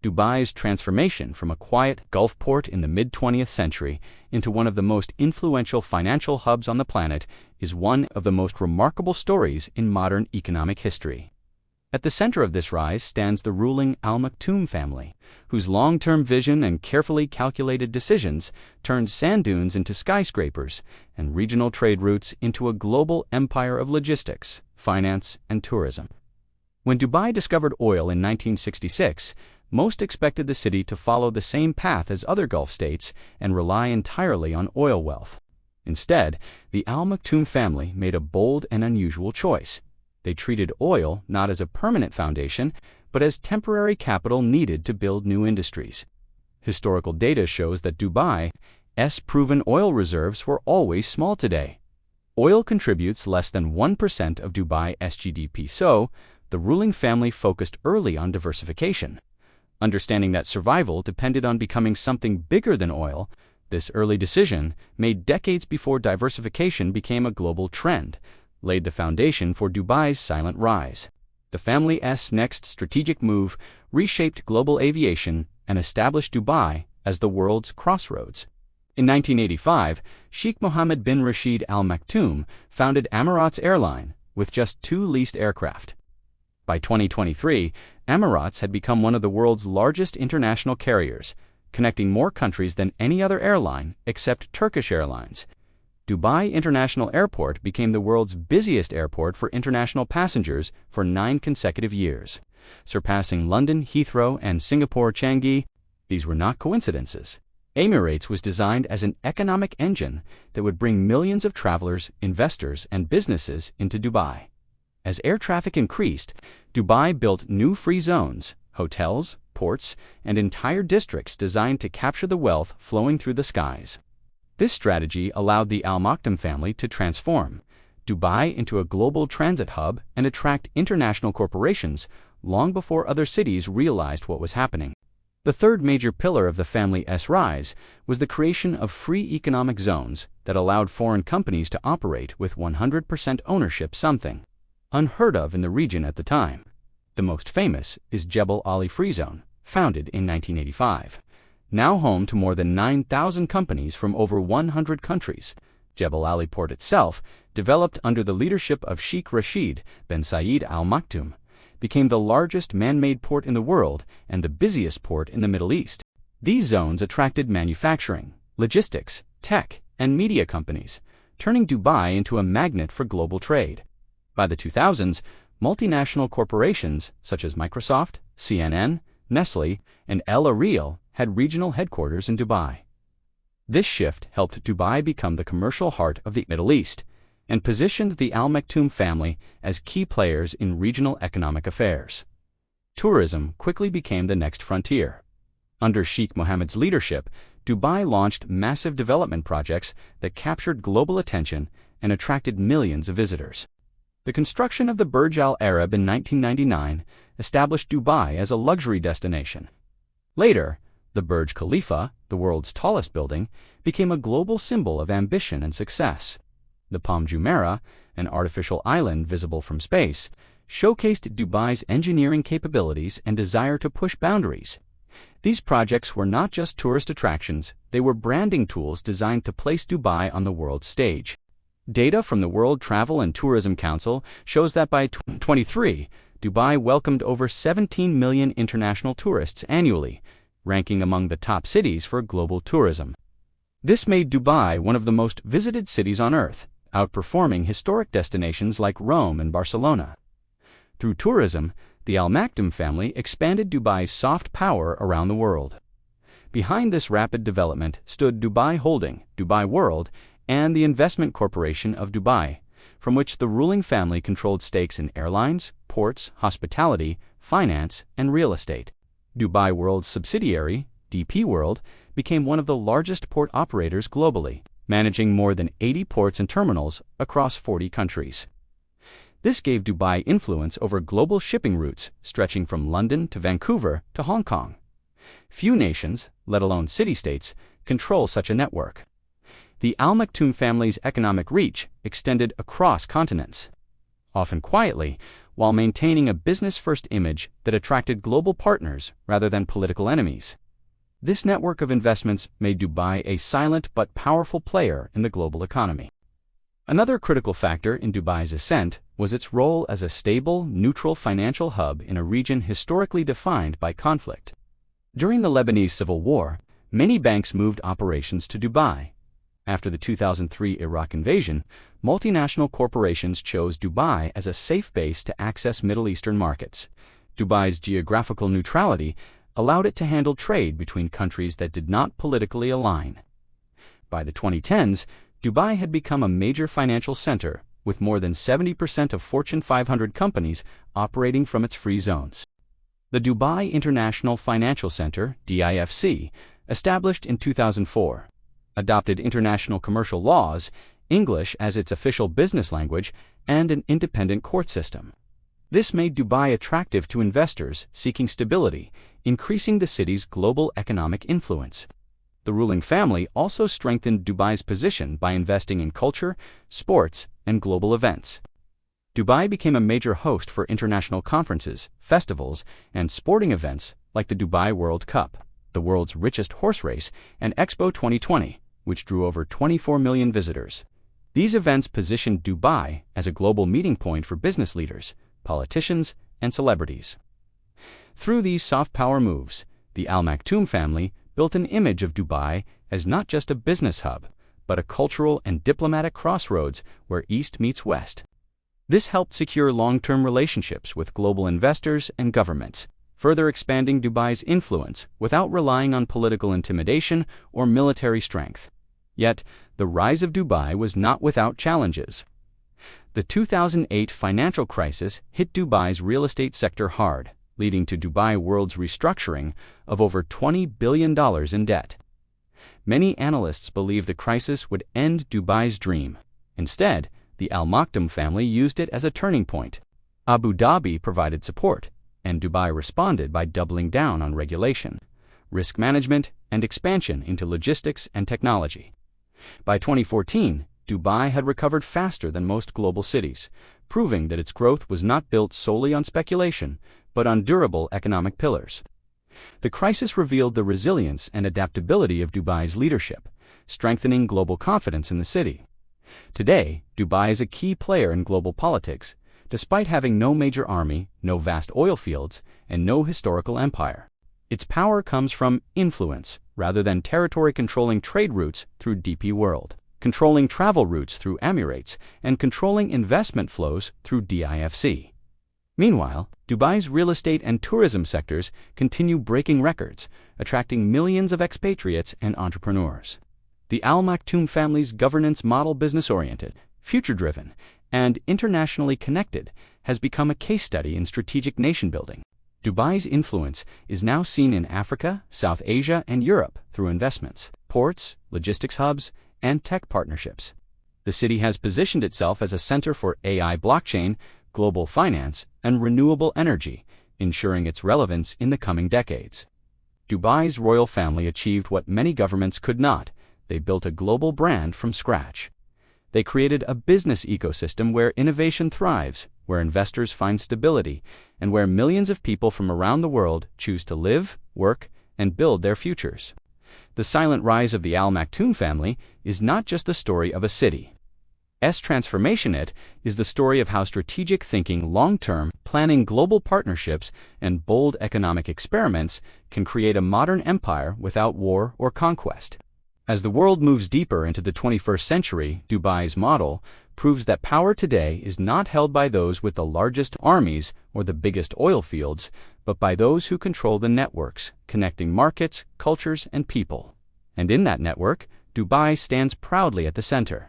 Dubai's transformation from a quiet Gulf port in the mid-20th century into one of the most influential financial hubs on the planet is one of the most remarkable stories in modern economic history. At the center of this rise stands the ruling Al Maktoum family, whose long-term vision and carefully calculated decisions turned sand dunes into skyscrapers and regional trade routes into a global empire of logistics, finance, and tourism. When Dubai discovered oil in 1966, most expected the city to follow the same path as other Gulf states and rely entirely on oil wealth. Instead, the Al Maktoum family made a bold and unusual choice. They treated oil not as a permanent foundation, but as temporary capital needed to build new industries. Historical data shows that Dubai's proven oil reserves were always small today. Oil contributes less than 1% of Dubai's GDP, so the ruling family focused early on diversification. Understanding that survival depended on becoming something bigger than oil, this early decision, made decades before diversification became a global trend, laid the foundation for Dubai's silent rise. The family's next strategic move reshaped global aviation and established Dubai as the world's crossroads. In 1985, Sheikh Mohammed bin Rashid Al Maktoum founded Emirates Airline with just 2 leased aircraft. By 2023, Emirates had become one of the world's largest international carriers, connecting more countries than any other airline except Turkish Airlines. Dubai International Airport became the world's busiest airport for international passengers for 9 consecutive years, surpassing London Heathrow and Singapore Changi. These were not coincidences. Emirates was designed as an economic engine that would bring millions of travelers, investors, and businesses into Dubai. As air traffic increased, Dubai built new free zones, hotels, ports, and entire districts designed to capture the wealth flowing through the skies. This strategy allowed the Al Maktoum family to transform Dubai into a global transit hub and attract international corporations long before other cities realized what was happening. The third major pillar of the family's rise was the creation of free economic zones that allowed foreign companies to operate with 100% ownership, something unheard of in the region at the time. The most famous is Jebel Ali Free Zone, founded in 1985. Now home to more than 9,000 companies from over 100 countries. Jebel Ali Port itself, developed under the leadership of Sheikh Rashid bin Saeed Al Maktoum, became the largest man-made port in the world and the busiest port in the Middle East. These zones attracted manufacturing, logistics, tech, and media companies, turning Dubai into a magnet for global trade. By the 2000s, multinational corporations such as Microsoft, CNN, Nestle, and El Ariel had regional headquarters in Dubai. This shift helped Dubai become the commercial heart of the Middle East and positioned the Al Maktoum family as key players in regional economic affairs. Tourism quickly became the next frontier. Under Sheikh Mohammed's leadership, Dubai launched massive development projects that captured global attention and attracted millions of visitors. The construction of the Burj Al Arab in 1999 established Dubai as a luxury destination. Later, the Burj Khalifa, the world's tallest building, became a global symbol of ambition and success. The Palm Jumeirah, an artificial island visible from space, showcased Dubai's engineering capabilities and desire to push boundaries. These projects were not just tourist attractions, they were branding tools designed to place Dubai on the world stage. Data from the World Travel and Tourism Council shows that by 2023, Dubai welcomed over 17 million international tourists annually, ranking among the top cities for global tourism. This made Dubai one of the most visited cities on Earth, outperforming historic destinations like Rome and Barcelona. Through tourism, the Al Maktoum family expanded Dubai's soft power around the world. Behind this rapid development stood Dubai Holding, Dubai World, and the Investment Corporation of Dubai, from which the ruling family controlled stakes in airlines, ports, hospitality, finance, and real estate. Dubai World's subsidiary, DP World, became one of the largest port operators globally, managing more than 80 ports and terminals across 40 countries. This gave Dubai influence over global shipping routes stretching from London to Vancouver to Hong Kong. Few nations, let alone city-states, control such a network. The Al Maktoum family's economic reach extended across continents. Often quietly, while maintaining a business-first image that attracted global partners rather than political enemies. This network of investments made Dubai a silent but powerful player in the global economy. Another critical factor in Dubai's ascent was its role as a stable, neutral financial hub in a region historically defined by conflict. During the Lebanese Civil War, many banks moved operations to Dubai. After the 2003 Iraq invasion, multinational corporations chose Dubai as a safe base to access Middle Eastern markets. Dubai's geographical neutrality allowed it to handle trade between countries that did not politically align. By the 2010s, Dubai had become a major financial center, with more than 70% of Fortune 500 companies operating from its free zones. The Dubai International Financial Center, DIFC, established in 2004, adopted international commercial laws, English as its official business language, and an independent court system. This made Dubai attractive to investors seeking stability, increasing the city's global economic influence. The ruling family also strengthened Dubai's position by investing in culture, sports, and global events. Dubai became a major host for international conferences, festivals, and sporting events like the Dubai World Cup, the world's richest horse race, and Expo 2020, which drew over 24 million visitors. These events positioned Dubai as a global meeting point for business leaders, politicians, and celebrities. Through these soft power moves, the Al Maktoum family built an image of Dubai as not just a business hub, but a cultural and diplomatic crossroads where East meets West. This helped secure long-term relationships with global investors and governments, further expanding Dubai's influence without relying on political intimidation or military strength. Yet, the rise of Dubai was not without challenges. The 2008 financial crisis hit Dubai's real estate sector hard, leading to Dubai World's restructuring of over $20 billion in debt. Many analysts believe the crisis would end Dubai's dream. Instead, the Al Maktoum family used it as a turning point. Abu Dhabi provided support, and Dubai responded by doubling down on regulation, risk management, and expansion into logistics and technology. By 2014, Dubai had recovered faster than most global cities, proving that its growth was not built solely on speculation, but on durable economic pillars. The crisis revealed the resilience and adaptability of Dubai's leadership, strengthening global confidence in the city. Today, Dubai is a key player in global politics, despite having no major army, no vast oil fields, and no historical empire. Its power comes from influence, rather than territory controlling trade routes through DP World, controlling travel routes through Emirates, and controlling investment flows through DIFC. Meanwhile, Dubai's real estate and tourism sectors continue breaking records, attracting millions of expatriates and entrepreneurs. The Al Maktoum family's governance model, business-oriented, future-driven, and internationally connected, has become a case study in strategic nation-building. Dubai's influence is now seen in Africa, South Asia, and Europe through investments, ports, logistics hubs, and tech partnerships. The city has positioned itself as a center for AI, blockchain, global finance, and renewable energy, ensuring its relevance in the coming decades. Dubai's royal family achieved what many governments could not. They built a global brand from scratch. They created a business ecosystem where innovation thrives, where investors find stability, and where millions of people from around the world choose to live, work, and build their futures. The silent rise of the Al Maktoum family is not just the story of a city's transformation. It is the story of how strategic thinking, long-term planning, global partnerships, and bold economic experiments can create a modern empire without war or conquest. As the world moves deeper into the 21st century, Dubai's model proves that power today is not held by those with the largest armies or the biggest oil fields, but by those who control the networks, connecting markets, cultures, and people. And in that network, Dubai stands proudly at the center.